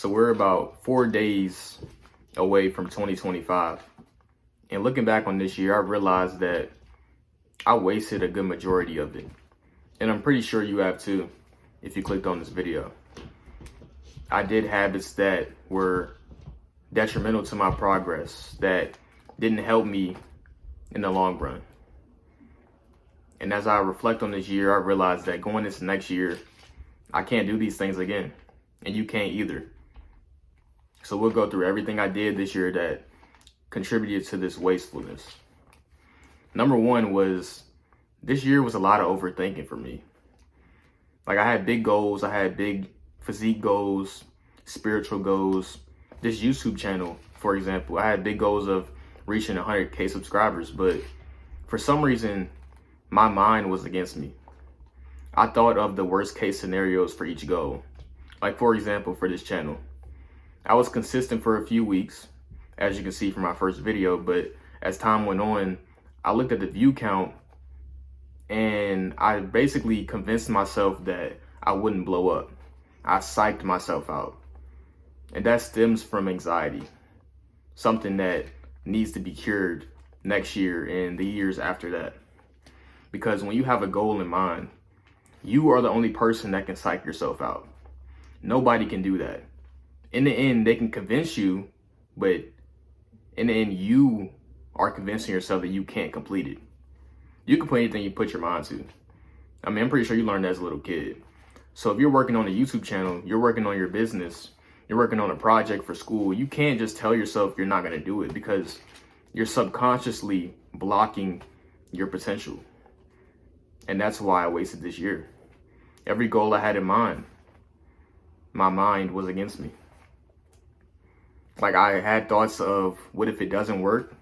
So we're about 4 days away from 2025. And looking back on this year, I realized that I wasted a good majority of it. And I'm pretty sure you have too, if you clicked on this video. I did habits that were detrimental to my progress, that didn't help me in the long run. And as I reflect on this year, I realized that going into next year, I can't do these things again. And you can't either. So we'll go through everything I did this year that contributed to this wastefulness. Number one was, this year was a lot of overthinking for me. Like, I had big goals. I had big physique goals, spiritual goals. This YouTube channel, for example, I had big goals of reaching 100K subscribers, but for some reason, my mind was against me. I thought of the worst case scenarios for each goal. Like, for example, for this channel, I was consistent for a few weeks, as you can see from my first video, but as time went on, I looked at the view count and I basically convinced myself that I wouldn't blow up. I psyched myself out. And that stems from anxiety, something that needs to be cured next year and the years after that. Because when you have a goal in mind, you are the only person that can psych yourself out. Nobody can do that. In the end, they can convince you, but in the end, you are convincing yourself that you can't complete it. You can put anything you put your mind to. I mean, I'm pretty sure you learned that as a little kid. So if you're working on a YouTube channel, you're working on your business, you're working on a project for school, you can't just tell yourself you're not going to do it, because you're subconsciously blocking your potential. And that's why I wasted this year. Every goal I had in mind, my mind was against me. Like, I had thoughts of, what if it doesn't work?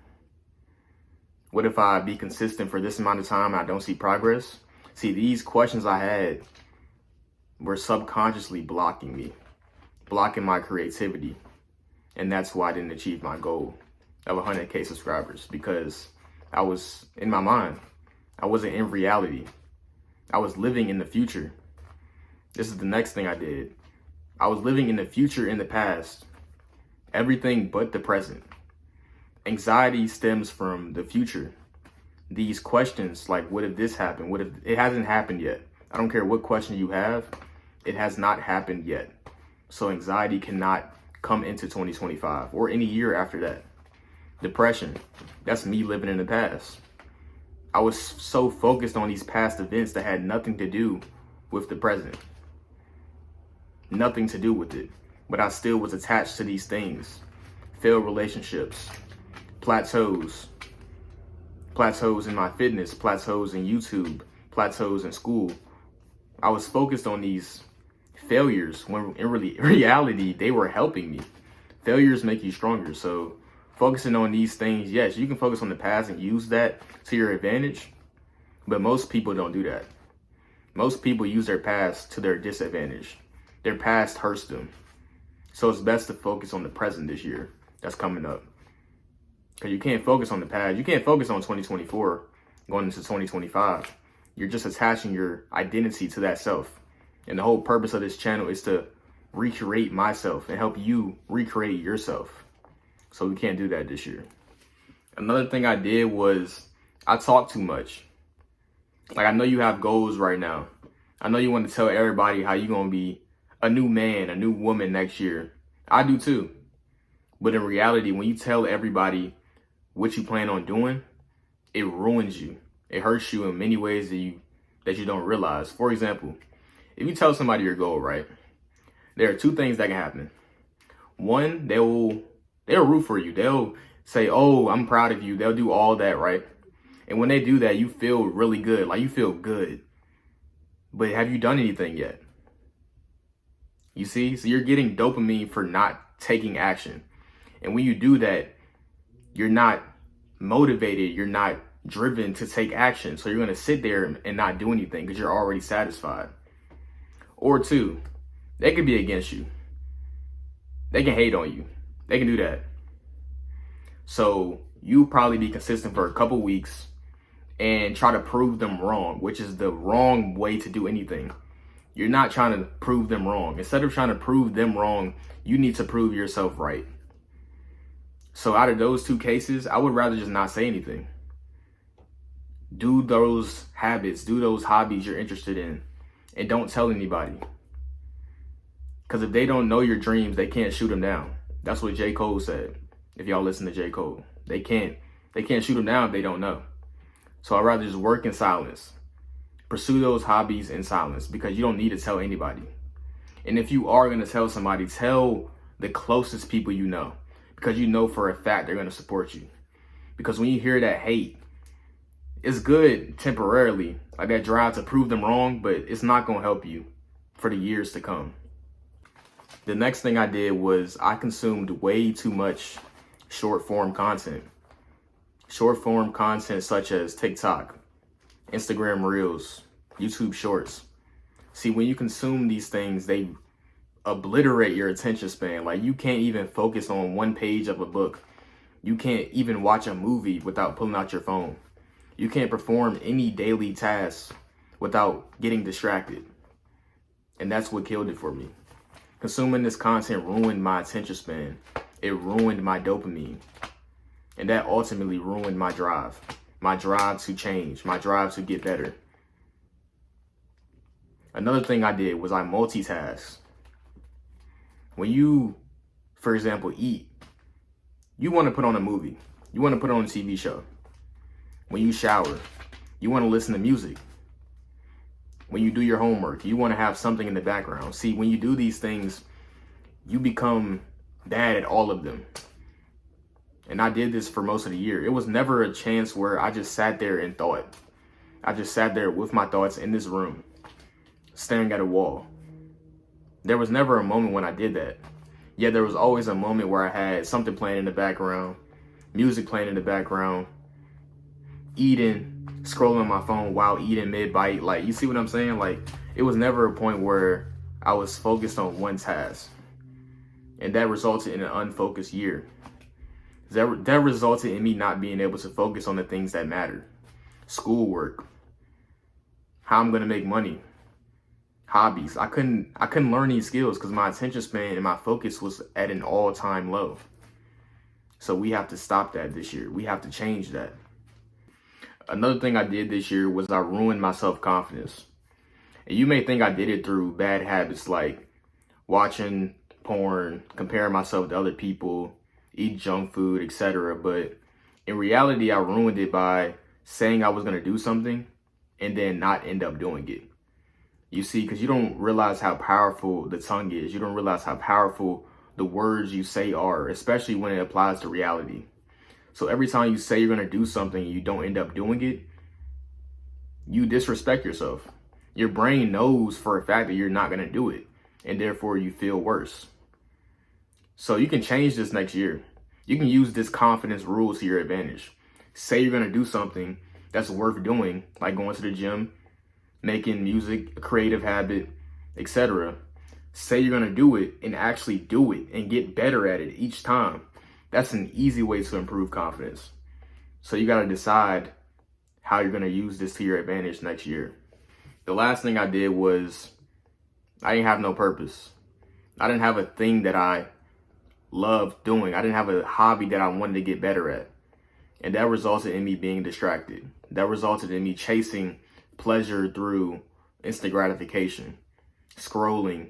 What if I be consistent for this amount of time and I don't see progress? See, these questions I had were subconsciously blocking me, blocking my creativity. And that's why I didn't achieve my goal of 100K subscribers, because I was in my mind. I wasn't in reality. I was living in the future. This is the next thing I did. I was living in the future in the past. Everything but the present. Anxiety stems from the future. These questions, like, what if this happened? What if it hasn't happened yet? I don't care what question you have. It has not happened yet. So anxiety cannot come into 2025 or any year after that. Depression, that's me living in the past. I was so focused on these past events that had nothing to do with the present. Nothing to do with it. But I still was attached to these things. Failed relationships, plateaus in my fitness, plateaus in YouTube, plateaus in school. I was focused on these failures when in reality, they were helping me. Failures make you stronger. So focusing on these things, yes, you can focus on the past and use that to your advantage, but most people don't do that. Most people use their past to their disadvantage. Their past hurts them. So it's best to focus on the present this year that's coming up. Because you can't focus on the past. You can't focus on 2024 going into 2025. You're just attaching your identity to that self. And the whole purpose of this channel is to recreate myself and help you recreate yourself. So we can't do that this year. Another thing I did was I talked too much. Like, I know you have goals right now. I know you want to tell everybody how you're going to be a new man, a new woman next year. I do too. But in reality, when you tell everybody what you plan on doing, it ruins you. It hurts you in many ways that you don't realize. For example, if you tell somebody your goal, right? There are two things that can happen. One, they'll root for you. They'll say, "Oh, I'm proud of you." They'll do all that, right? And when they do that, you feel really good. Like, you feel good. But have you done anything yet? You see? So you're getting dopamine for not taking action. And when you do that, you're not motivated. You're not driven to take action. So you're going to sit there and not do anything because you're already satisfied. Or two, they could be against you. They can hate on you. They can do that. So you probably be consistent for a couple weeks and try to prove them wrong, which is the wrong way to do anything. You're not trying to prove them wrong. Instead of trying to prove them wrong, you need to prove yourself right. So out of those two cases, I would rather just not say anything. Do those habits, do those hobbies you're interested in, and don't tell anybody. Because if they don't know your dreams, they can't shoot them down. That's what J. Cole said. If y'all listen to J. Cole, they can't shoot them down if they don't know. So I'd rather just work in silence. Pursue those hobbies in silence, because you don't need to tell anybody. And if you are going to tell somebody, tell the closest people you know, because you know for a fact they're going to support you. Because when you hear that hate, it's good temporarily, like that drive to prove them wrong, but it's not going to help you for the years to come. The next thing I did was I consumed way too much short form content. Short form content such as TikTok, Instagram Reels, YouTube Shorts. See, when you consume these things, they obliterate your attention span. Like, you can't even focus on one page of a book. You can't even watch a movie without pulling out your phone. You can't perform any daily tasks without getting distracted. And that's what killed it for me. Consuming this content ruined my attention span. It ruined my dopamine. And that ultimately ruined my drive to change, my drive to get better. Another thing I did was I multitasked. When you, for example, eat, you want to put on a movie. You want to put on a TV show. When you shower, you want to listen to music. When you do your homework, you want to have something in the background. See, when you do these things, you become bad at all of them. And I did this for most of the year. It was never a chance where I just sat there and thought. I just sat there with my thoughts in this room, staring at a wall. There was never a moment when I did that. Yet there was always a moment where I had something playing in the background, music playing in the background, eating, scrolling on my phone while eating mid-bite. Like, you see what I'm saying? Like, it was never a point where I was focused on one task. And that resulted in an unfocused year. That resulted in me not being able to focus on the things that matter. Schoolwork, how I'm going to make money, hobbies. I couldn't learn these skills because my attention span and my focus was at an all-time low. So we have to stop that this year. We have to change that. Another thing I did this year was I ruined my self-confidence. And you may think I did it through bad habits like watching porn, comparing myself to other people, eat junk food, etc. But in reality, I ruined it by saying I was going to do something and then not end up doing it. You see, because you don't realize how powerful the tongue is. You don't realize how powerful the words you say are, especially when it applies to reality. So every time you say you're going to do something and you don't end up doing it, you disrespect yourself. Your brain knows for a fact that you're not going to do it, and therefore you feel worse. So you can change this next year. You can use this confidence rule to your advantage. Say you're going to do something that's worth doing, like going to the gym, making music, a creative habit, etc. Say you're going to do it and actually do it and get better at it each time. That's an easy way to improve confidence. So you got to decide how you're going to use this to your advantage next year. The last thing I did was I didn't have no purpose. I didn't have a thing that I loved doing. I didn't have a hobby that I wanted to get better at. And that resulted in me being distracted. That resulted in me chasing pleasure through instant gratification, scrolling,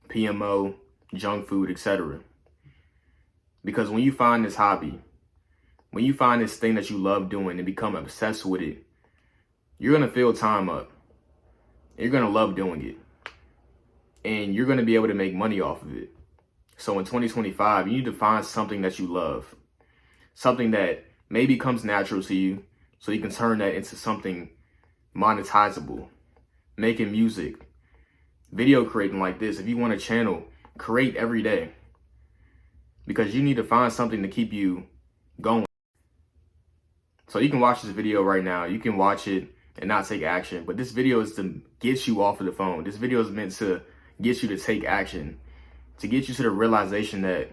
PMO, junk food, etc. Because when you find this hobby, when you find this thing that you love doing and become obsessed with it, you're going to fill time up. You're going to love doing it. And you're going to be able to make money off of it. So in 2025, you need to find something that you love. Something that maybe comes natural to you, so you can turn that into something monetizable. Making music, video creating like this. If you want a channel, create every day. Because you need to find something to keep you going. So you can watch this video right now. You can watch it and not take action. But this video is to get you off of the phone. This video is meant to get you to take action. To get you to the realization that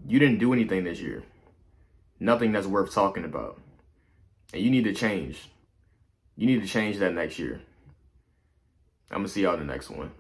you didn't do anything this year. Nothing that's worth talking about. And you need to change. You need to change that next year. I'm going to see y'all in the next one.